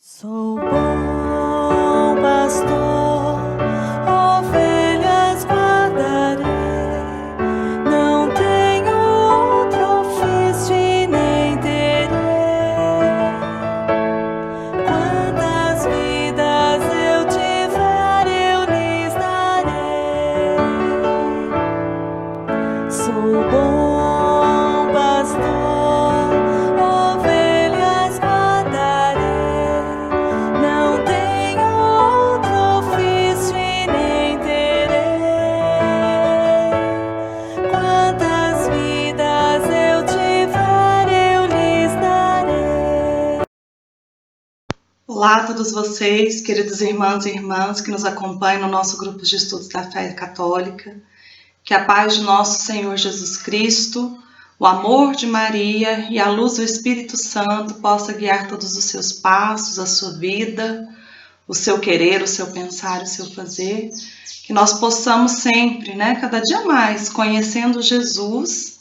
Sou bom pastor, ovelhas guardarei, não tenho outro ofício e nem terei. Quantas vidas eu tiver, eu lhes darei. Sou bom pastor, ovelhas guardarei. Não tenho outro ofício e nem terei. Quantas vidas eu tiver, eu lhes darei. Olá a todos vocês, queridos irmãos e irmãs que nos acompanham no nosso grupo de estudos da fé católica. Que a paz de nosso Senhor Jesus Cristo, o amor de Maria e a luz do Espírito Santo possa guiar todos os seus passos, a sua vida, o seu querer, o seu pensar, o seu fazer. Que nós possamos sempre, cada dia mais, conhecendo Jesus,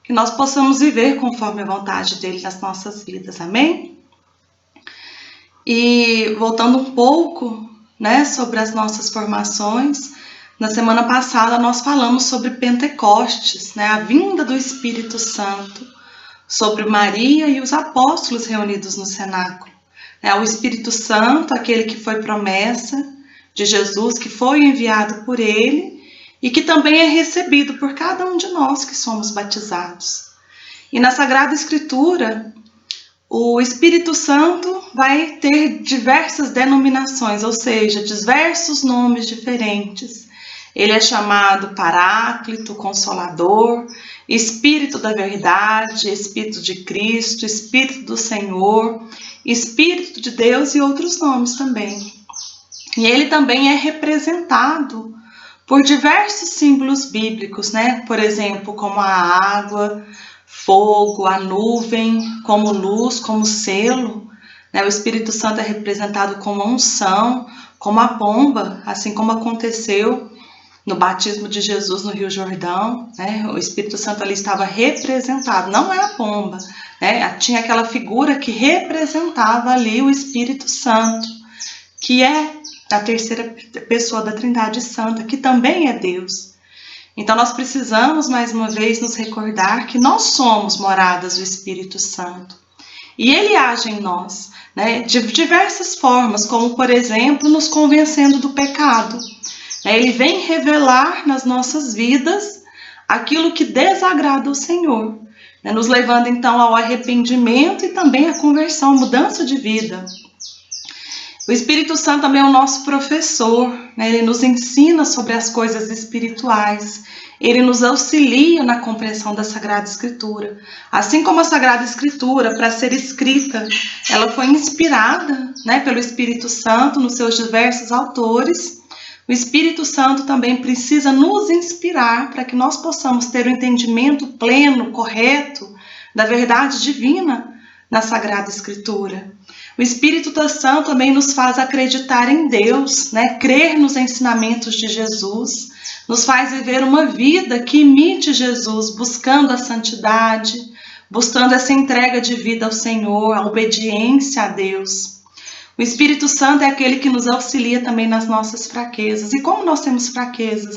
que nós possamos viver conforme a vontade dele nas nossas vidas. Amém? E voltando um pouco, sobre as nossas formações, na semana passada nós falamos sobre Pentecostes, a vinda do Espírito Santo, sobre Maria e os apóstolos reunidos no cenáculo. O Espírito Santo, aquele que foi promessa de Jesus, que foi enviado por ele e que também é recebido por cada um de nós que somos batizados. E na Sagrada Escritura, o Espírito Santo vai ter diversas denominações, ou seja, diversos nomes diferentes. Ele é chamado Paráclito, Consolador, Espírito da Verdade, Espírito de Cristo, Espírito do Senhor, Espírito de Deus e outros nomes também. E ele também é representado por diversos símbolos bíblicos, Por exemplo, como a água, fogo, a nuvem, como luz, como selo. O Espírito Santo é representado como a unção, como a pomba, assim como aconteceu no batismo de Jesus no Rio Jordão, o Espírito Santo ali estava representado, não é a pomba, tinha aquela figura que representava ali o Espírito Santo, que é a terceira pessoa da Trindade Santa, que também é Deus. Então nós precisamos mais uma vez nos recordar que nós somos moradas do Espírito Santo. E ele age em nós, de diversas formas, como por exemplo, nos convencendo do pecado. Ele vem revelar nas nossas vidas aquilo que desagrada ao Senhor, nos levando então ao arrependimento e também à conversão, mudança de vida. O Espírito Santo também é o nosso professor, ele nos ensina sobre as coisas espirituais, ele nos auxilia na compreensão da Sagrada Escritura. Assim como a Sagrada Escritura, para ser escrita, ela foi inspirada pelo Espírito Santo nos seus diversos autores. O Espírito Santo também precisa nos inspirar para que nós possamos ter o entendimento pleno, correto, da verdade divina na Sagrada Escritura. O Espírito Santo também nos faz acreditar em Deus, crer nos ensinamentos de Jesus, nos faz viver uma vida que imite Jesus, buscando a santidade, buscando essa entrega de vida ao Senhor, a obediência a Deus. O Espírito Santo é aquele que nos auxilia também nas nossas fraquezas. E como nós temos fraquezas,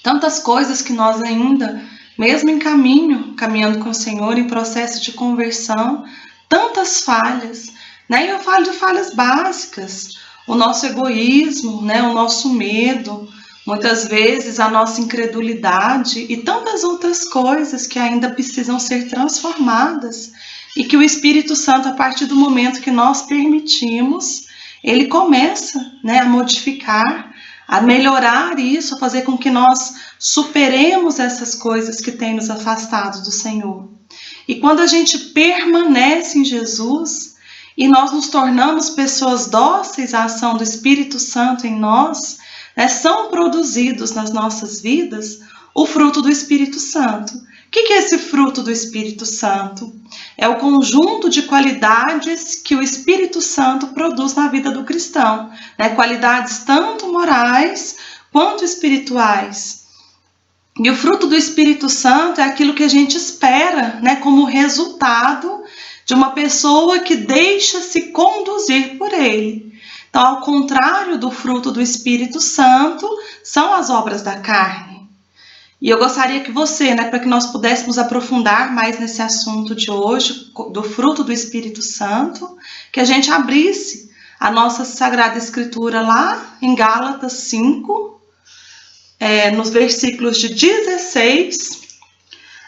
Tantas coisas que nós ainda, mesmo em caminhando com o Senhor, em processo de conversão, tantas falhas, E eu falo de falhas básicas, o nosso egoísmo, o nosso medo, muitas vezes a nossa incredulidade e tantas outras coisas que ainda precisam ser transformadas. E que o Espírito Santo, a partir do momento que nós permitimos, ele começa a modificar, a melhorar isso, a fazer com que nós superemos essas coisas que têm nos afastado do Senhor. E quando a gente permanece em Jesus e nós nos tornamos pessoas dóceis à ação do Espírito Santo em nós, são produzidos nas nossas vidas o fruto do Espírito Santo. O que é esse fruto do Espírito Santo? É o conjunto de qualidades que o Espírito Santo produz na vida do cristão, qualidades tanto morais quanto espirituais. E o fruto do Espírito Santo é aquilo que a gente espera, como resultado de uma pessoa que deixa se conduzir por ele. Então, ao contrário do fruto do Espírito Santo, são as obras da carne. E eu gostaria que você, para que nós pudéssemos aprofundar mais nesse assunto de hoje, do fruto do Espírito Santo, que a gente abrisse a nossa Sagrada Escritura lá em Gálatas 5, nos versículos de 16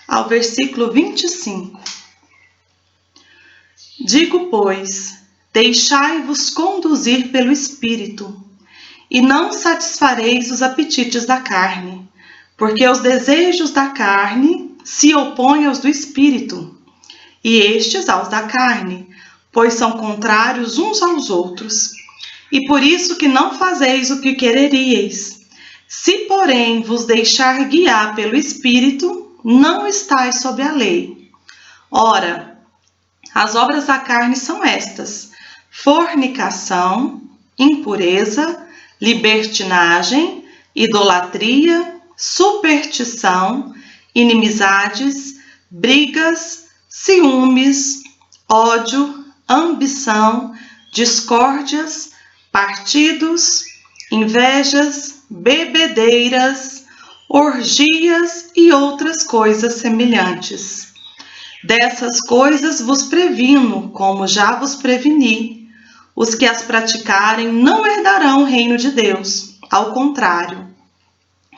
ao versículo 25. Digo, pois, deixai-vos conduzir pelo Espírito, e não satisfareis os apetites da carne, porque os desejos da carne se opõem aos do Espírito, e estes aos da carne, pois são contrários uns aos outros, e por isso que não fazeis o que quereríeis. Se, porém, vos deixar guiar pelo Espírito, não estáis sob a lei. Ora, as obras da carne são estas: fornicação, impureza, libertinagem, idolatria, superstição, inimizades, brigas, ciúmes, ódio, ambição, discórdias, partidos, invejas, bebedeiras, orgias e outras coisas semelhantes. Dessas coisas vos previno, como já vos preveni. Os que as praticarem não herdarão o reino de Deus. Ao contrário,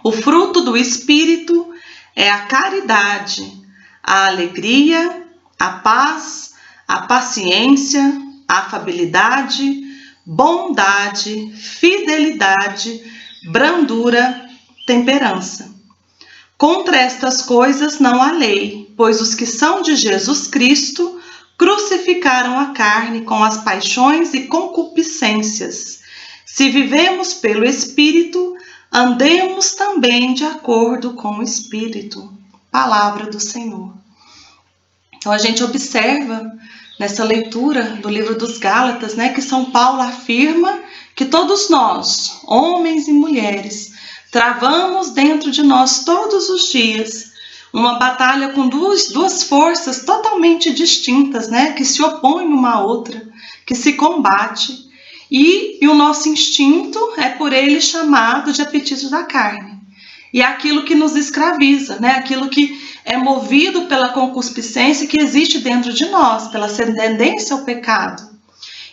o fruto do Espírito é a caridade, a alegria, a paz, a paciência, a afabilidade, bondade, fidelidade, brandura, temperança. Contra estas coisas não há lei, pois os que são de Jesus Cristo crucificaram a carne com as paixões e concupiscências. Se vivemos pelo Espírito, andemos também de acordo com o Espírito. Palavra do Senhor. Então a gente observa nessa leitura do livro dos Gálatas, que São Paulo afirma que todos nós, homens e mulheres, travamos dentro de nós todos os dias uma batalha com duas forças totalmente distintas, que se opõem uma à outra, que se combate. E o nosso instinto é por ele chamado de apetite da carne. E é aquilo que nos escraviza, aquilo que é movido pela concupiscência que existe dentro de nós, pela tendência ao pecado.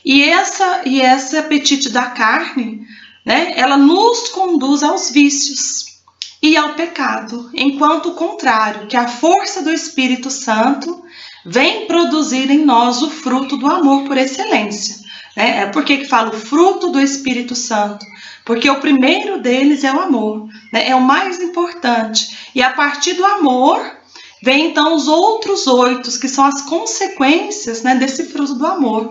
E esse apetite da carne, ela nos conduz aos vícios e ao pecado, enquanto o contrário, que a força do Espírito Santo vem produzir em nós o fruto do amor por excelência. Por que falo fruto do Espírito Santo? Porque o primeiro deles é o amor, é o mais importante. E a partir do amor, vem então os outros 8, que são as consequências desse fruto do amor.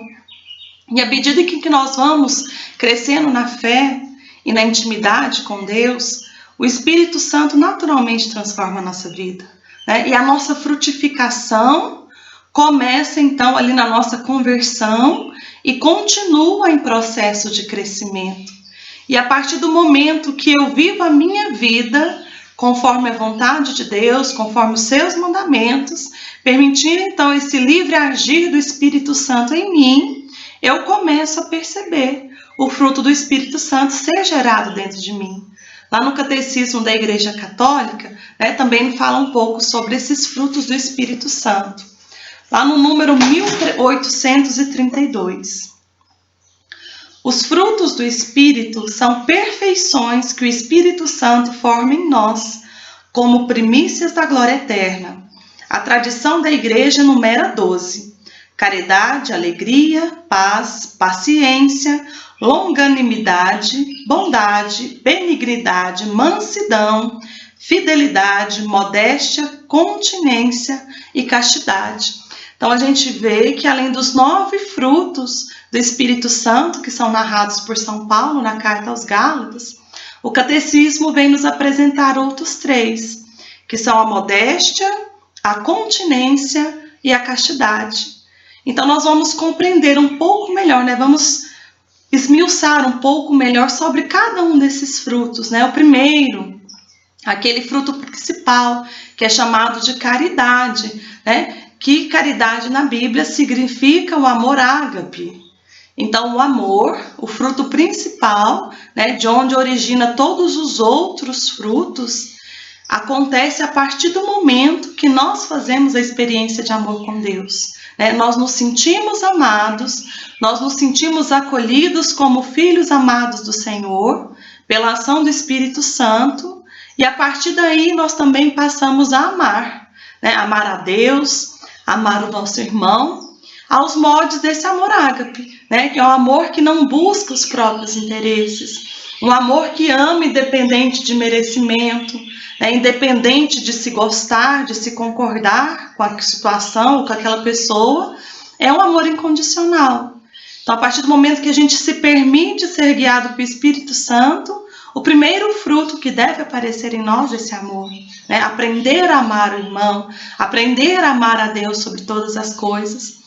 E à medida que nós vamos crescendo na fé e na intimidade com Deus, o Espírito Santo naturalmente transforma a nossa vida. E a nossa frutificação começa então ali na nossa conversão e continua em processo de crescimento. E a partir do momento que eu vivo a minha vida conforme a vontade de Deus, conforme os seus mandamentos, permitindo então esse livre agir do Espírito Santo em mim, eu começo a perceber o fruto do Espírito Santo ser gerado dentro de mim. Lá no Catecismo da Igreja Católica, também fala um pouco sobre esses frutos do Espírito Santo. Lá no número 1832. Os frutos do Espírito são perfeições que o Espírito Santo forma em nós, como primícias da glória eterna. A tradição da Igreja numera 12. Caridade, alegria, paz, paciência, longanimidade, bondade, benignidade, mansidão, fidelidade, modéstia, continência e castidade. Então a gente vê que além dos 9 frutos do Espírito Santo, que são narrados por São Paulo na carta aos Gálatas, o Catecismo vem nos apresentar outros 3, que são a modéstia, a continência e a castidade. Então nós vamos compreender um pouco melhor, vamos esmiuçar um pouco melhor sobre cada um desses frutos. O primeiro, aquele fruto principal, que é chamado de caridade, que caridade na Bíblia significa o amor ágape. Então, o amor, o fruto principal, né, de onde origina todos os outros frutos, acontece a partir do momento que nós fazemos a experiência de amor com Deus. Né? Nós nos sentimos amados, nós nos sentimos acolhidos como filhos amados do Senhor, pela ação do Espírito Santo, e a partir daí nós também passamos a amar, né? Amar a Deus, amar o nosso irmão, aos moldes desse amor ágape, né? Que é um amor que não busca os próprios interesses, um amor que ama independente de merecimento, né? Independente de se gostar, de se concordar com a situação, com aquela pessoa, é um amor incondicional. Então, a partir do momento que a gente se permite ser guiado pelo Espírito Santo, o primeiro fruto que deve aparecer em nós é esse amor, né? Aprender a amar o irmão, aprender a amar a Deus sobre todas as coisas.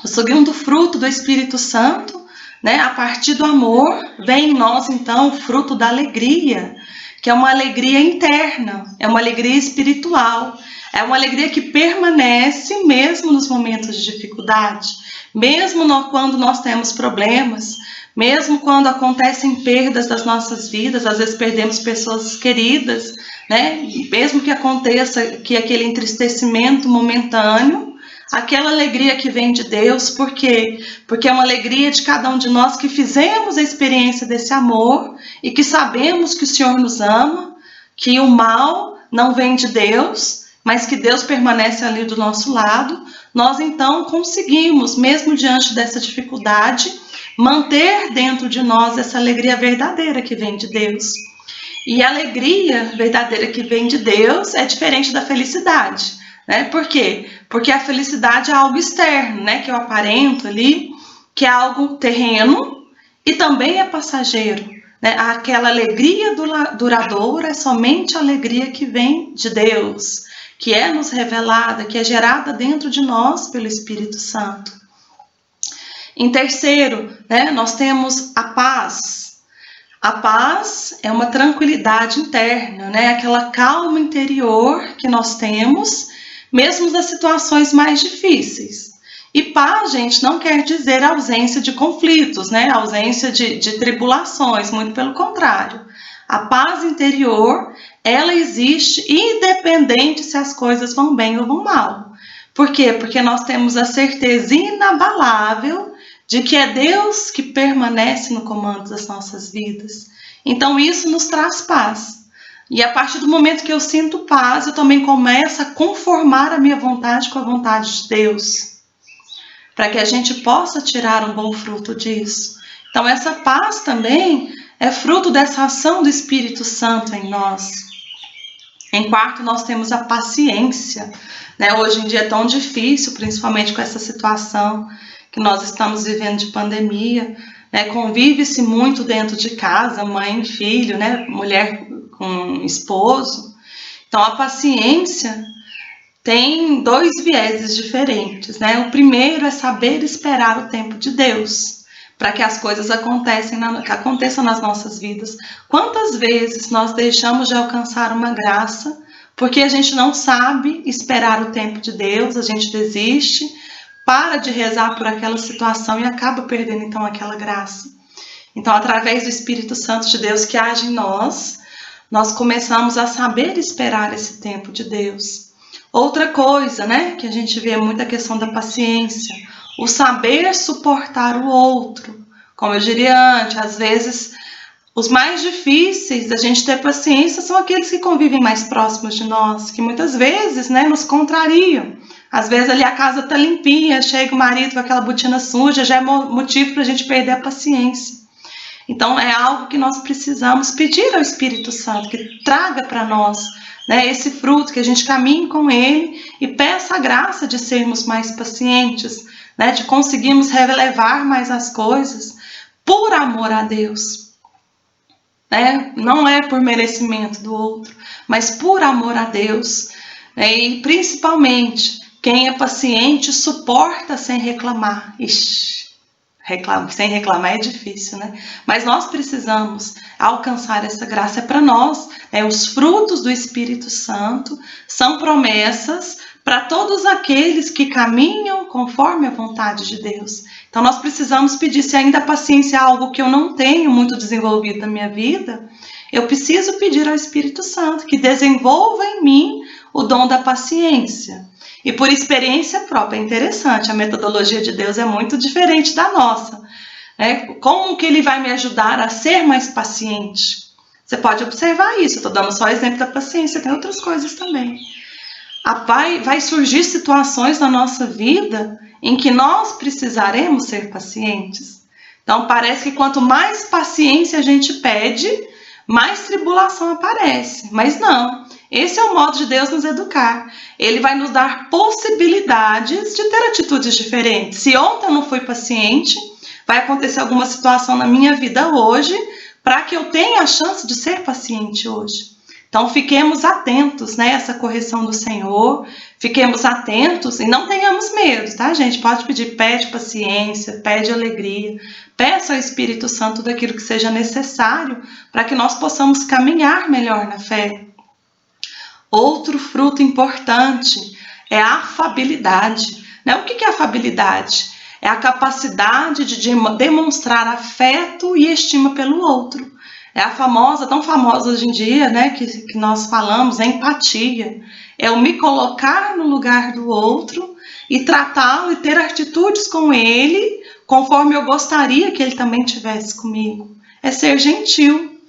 O segundo fruto do Espírito Santo, né? A partir do amor, vem em nós, então, o fruto da alegria, que é uma alegria interna, é uma alegria espiritual, é uma alegria que permanece mesmo nos momentos de dificuldade, mesmo quando nós temos problemas, mesmo quando acontecem perdas das nossas vidas, às vezes perdemos pessoas queridas, né? Mesmo que aconteça que aquele entristecimento momentâneo, aquela alegria que vem de Deus, por quê? Porque é uma alegria de cada um de nós que fizemos a experiência desse amor e que sabemos que o Senhor nos ama, que o mal não vem de Deus, mas que Deus permanece ali do nosso lado. Nós então conseguimos, mesmo diante dessa dificuldade, manter dentro de nós essa alegria verdadeira que vem de Deus. E a alegria verdadeira que vem de Deus é diferente da felicidade, né? Por quê? Porque a felicidade é algo externo, né? Que eu aparento ali, que é algo terreno e também é passageiro, né? Aquela alegria duradoura é somente a alegria que vem de Deus, que é nos revelada, que é gerada dentro de nós pelo Espírito Santo. Em terceiro, né, nós temos a paz. A paz é uma tranquilidade interna, né, aquela calma interior que nós temos, mesmo nas situações mais difíceis. E paz, gente, não quer dizer ausência de conflitos, né, ausência de tribulações, muito pelo contrário. A paz interior, ela existe independente se as coisas vão bem ou vão mal. Por quê? Porque nós temos a certeza inabalável de que é Deus que permanece no comando das nossas vidas. Então isso nos traz paz. E a partir do momento que eu sinto paz, eu também começo a conformar a minha vontade com a vontade de Deus, para que a gente possa tirar um bom fruto disso. Então essa paz também é fruto dessa ação do Espírito Santo em nós. Em quarto, nós temos a paciência, né? Hoje em dia é tão difícil, principalmente com essa situação que nós estamos vivendo de pandemia, né? Convive-se muito dentro de casa, mãe, filho, né? Mulher com esposo. Então a paciência tem dois vieses diferentes, né? O primeiro é saber esperar o tempo de Deus, para que as coisas aconteçam nas nossas vidas. Quantas vezes nós deixamos de alcançar uma graça porque a gente não sabe esperar o tempo de Deus, a gente desiste, para de rezar por aquela situação e acaba perdendo então aquela graça. Então, através do Espírito Santo de Deus que age em nós, nós começamos a saber esperar esse tempo de Deus. Outra coisa, né, que a gente vê muito a questão da paciência, o saber suportar o outro. Como eu diria antes, às vezes os mais difíceis da gente ter paciência são aqueles que convivem mais próximos de nós, que muitas vezes, né, nos contrariam. Às vezes ali a casa está limpinha, chega o marido com aquela botina suja, já é motivo para a gente perder a paciência. Então é algo que nós precisamos pedir ao Espírito Santo, que traga para nós, né, esse fruto, que a gente caminhe com ele e peça a graça de sermos mais pacientes, né, de conseguirmos relevar mais as coisas por amor a Deus. Né? Não é por merecimento do outro, mas por amor a Deus. Né? E principalmente, quem é paciente suporta sem reclamar. Sem reclamar é difícil, né? Mas nós precisamos alcançar essa graça, é para nós. Os frutos do Espírito Santo são promessas para todos aqueles que caminham conforme a vontade de Deus. Então nós precisamos pedir, se ainda a paciência é algo que eu não tenho muito desenvolvido na minha vida, eu preciso pedir ao Espírito Santo que desenvolva em mim o dom da paciência. E por experiência própria, é interessante, a metodologia de Deus é muito diferente da nossa. Como que ele vai me ajudar a ser mais paciente? Você pode observar isso, estou dando só o exemplo da paciência, tem outras coisas também. Vai surgir situações na nossa vida em que nós precisaremos ser pacientes. Então parece que quanto mais paciência a gente pede, mais tribulação aparece. Mas não, esse é o modo de Deus nos educar. Ele vai nos dar possibilidades de ter atitudes diferentes. Se ontem eu não fui paciente, vai acontecer alguma situação na minha vida hoje para que eu tenha a chance de ser paciente hoje. Então fiquemos atentos, né, essa correção do Senhor, fiquemos atentos e não tenhamos medo, tá, gente? Pode pedir, pede paciência, pede alegria, peça ao Espírito Santo daquilo que seja necessário para que nós possamos caminhar melhor na fé. Outro fruto importante é a afabilidade. O que é afabilidade? É a capacidade de demonstrar afeto e estima pelo outro. É a famosa, tão famosa hoje em dia, né, que nós falamos, a empatia. É o me colocar no lugar do outro e tratá-lo e ter atitudes com ele conforme eu gostaria que ele também tivesse comigo. É ser gentil.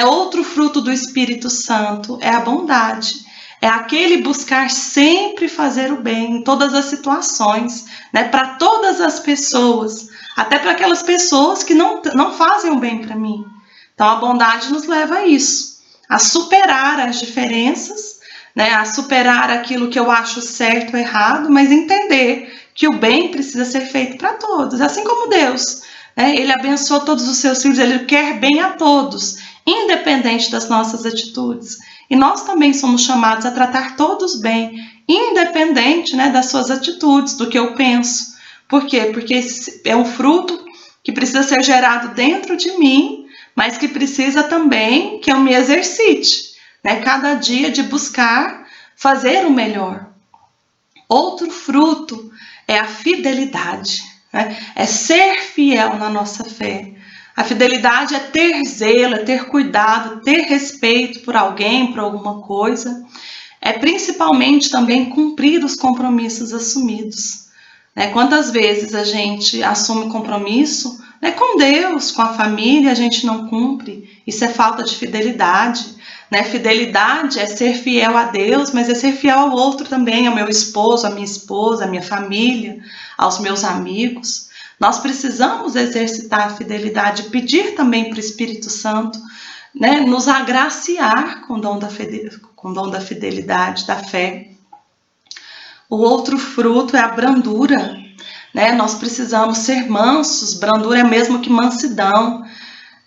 Outro fruto do Espírito Santo é a bondade. É aquele buscar sempre fazer o bem em todas as situações, para todas as pessoas, até para aquelas pessoas que não fazem o bem para mim. Então a bondade nos leva a isso, a superar as diferenças, a superar aquilo que eu acho certo ou errado, mas entender que o bem precisa ser feito para todos, assim como Deus. Ele abençoa todos os seus filhos, ele quer bem a todos, independente das nossas atitudes. E nós também somos chamados a tratar todos bem, independente, das suas atitudes, do que eu penso. Por quê? Porque esse é um fruto que precisa ser gerado dentro de mim, mas que precisa também que eu me exercite, cada dia de buscar fazer o melhor. Outro fruto é a fidelidade, é ser fiel na nossa fé. A fidelidade é ter zelo, é ter cuidado, ter respeito por alguém, por alguma coisa. É principalmente também cumprir os compromissos assumidos. Quantas vezes a gente assume compromisso com Deus, com a família, a gente não cumpre. Isso é falta de fidelidade. Fidelidade é ser fiel a Deus, mas é ser fiel ao outro também, ao meu esposo, à minha esposa, à minha família, aos meus amigos. Nós precisamos exercitar a fidelidade, pedir também para o Espírito Santo, nos agraciar com o dom da fidelidade, da fé. O outro fruto é a brandura. Nós precisamos ser mansos, brandura é mesmo que mansidão.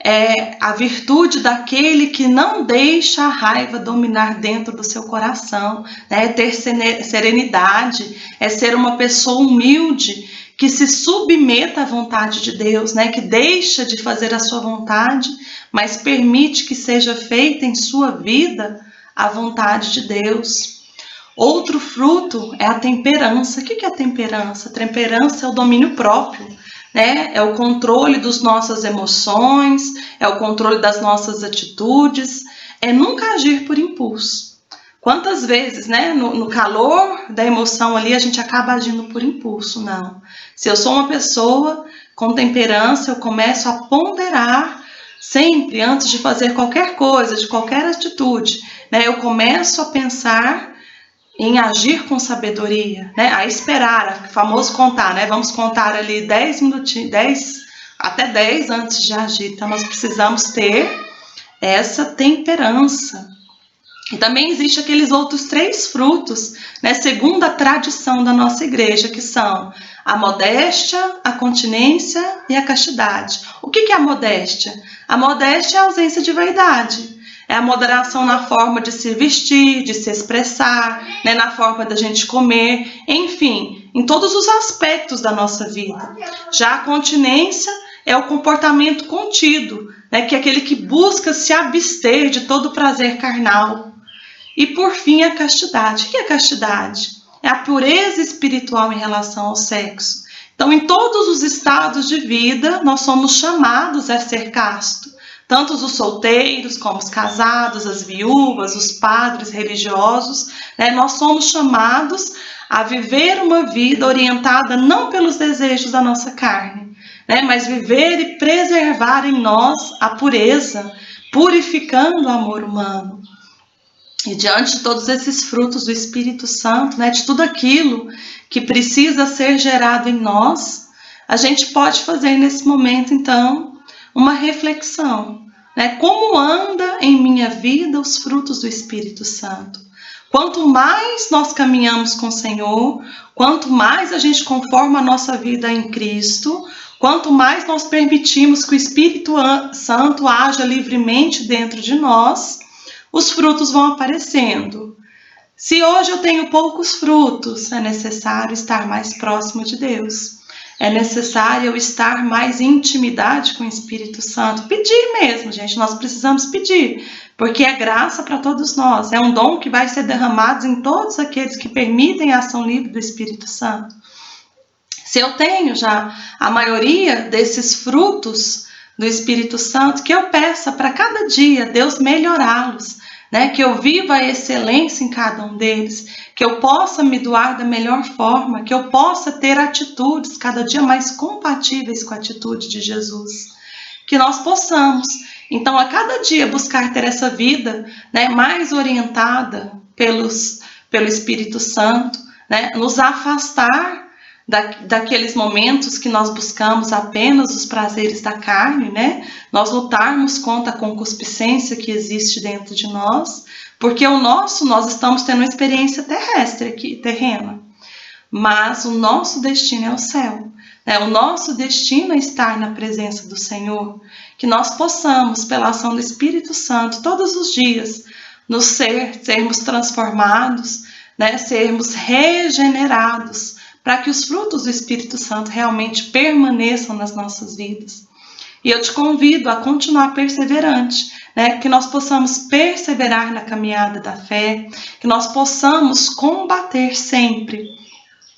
É a virtude daquele que não deixa a raiva dominar dentro do seu coração. É ter serenidade, é ser uma pessoa humilde, que se submeta à vontade de Deus, que deixa de fazer a sua vontade, mas permite que seja feita em sua vida a vontade de Deus. Outro fruto é a temperança. O que é a temperança? A temperança é o domínio próprio, é o controle das nossas emoções, é o controle das nossas atitudes, é nunca agir por impulso. Quantas vezes, no calor da emoção ali, a gente acaba agindo por impulso? Não. Se eu sou uma pessoa com temperança, eu começo a ponderar sempre, antes de fazer qualquer coisa, de qualquer atitude, eu começo a pensar em agir com sabedoria, a esperar, o famoso contar, vamos contar ali 10 minutinhos, até 10 antes de agir. Então nós precisamos ter essa temperança. E também existem aqueles outros 3 frutos, segundo a tradição da nossa igreja, que são a modéstia, a continência e a castidade. O que é a modéstia? A modéstia é a ausência de vaidade. É a moderação na forma de se vestir, de se expressar, na forma da gente comer, enfim, em todos os aspectos da nossa vida. Já a continência é o comportamento contido, que é aquele que busca se abster de todo prazer carnal. E por fim, a castidade. O que é castidade? é a pureza espiritual em relação ao sexo. Então, em todos os estados de vida, nós somos chamados a ser casto. Tanto os solteiros, como os casados, as viúvas, os padres religiosos, né? Nós somos chamados a viver uma vida orientada não pelos desejos da nossa carne, né? Mas viver e preservar em nós a pureza, purificando o amor humano. E diante de todos esses frutos do Espírito Santo, né, de tudo aquilo que precisa ser gerado em nós, a gente pode fazer nesse momento, então, uma reflexão, né? Como anda em minha vida os frutos do Espírito Santo? Quanto mais nós caminhamos com o Senhor, quanto mais a gente conforma a nossa vida em Cristo, quanto mais nós permitimos que o Espírito Santo haja livremente dentro de nós, os frutos vão aparecendo. Se hoje eu tenho poucos frutos, é necessário estar mais próximo de Deus. É necessário eu estar mais em intimidade com o Espírito Santo. Pedir mesmo, gente, nós precisamos pedir, porque é graça para todos nós. É um dom que vai ser derramado em todos aqueles que permitem a ação livre do Espírito Santo. Se eu tenho já a maioria desses frutos do Espírito Santo, que eu peça para cada dia Deus melhorá-los, né? Que eu viva a excelência em cada um deles, que eu possa me doar da melhor forma, que eu possa ter atitudes cada dia mais compatíveis com a atitude de Jesus, que nós possamos, então, a cada dia buscar ter essa vida, né, mais orientada pelo Espírito Santo, né, nos afastar daqueles momentos que nós buscamos apenas os prazeres da carne, né? Nós lutarmos contra a concupiscência que existe dentro de nós, porque nós estamos tendo uma experiência terrestre aqui, terrena, mas o nosso destino é o céu, né? O nosso destino é estar na presença do Senhor, que nós possamos, pela ação do Espírito Santo, todos os dias, sermos transformados, né? Sermos regenerados, para que os frutos do Espírito Santo realmente permaneçam nas nossas vidas. E eu te convido a continuar perseverante, né? Que nós possamos perseverar na caminhada da fé, que nós possamos combater sempre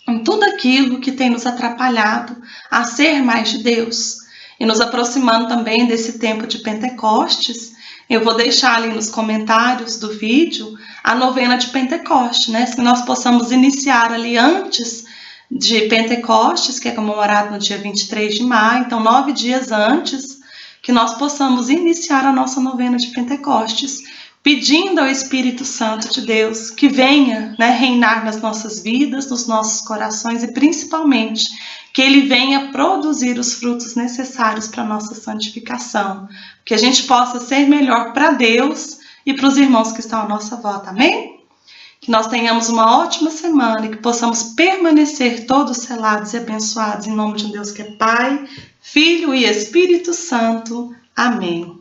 em tudo aquilo que tem nos atrapalhado a ser mais de Deus. E nos aproximando também desse tempo de Pentecostes, eu vou deixar ali nos comentários do vídeo a novena de Pentecostes, né? Que nós possamos iniciar ali antes de Pentecostes, que é comemorado no dia 23 de maio, então 9 dias antes, que nós possamos iniciar a nossa novena de Pentecostes, pedindo ao Espírito Santo de Deus que venha, né, reinar nas nossas vidas, nos nossos corações e principalmente que Ele venha produzir os frutos necessários para a nossa santificação, que a gente possa ser melhor para Deus e para os irmãos que estão à nossa volta, amém? Que nós tenhamos uma ótima semana e que possamos permanecer todos selados e abençoados em nome de um Deus que é Pai, Filho e Espírito Santo. Amém.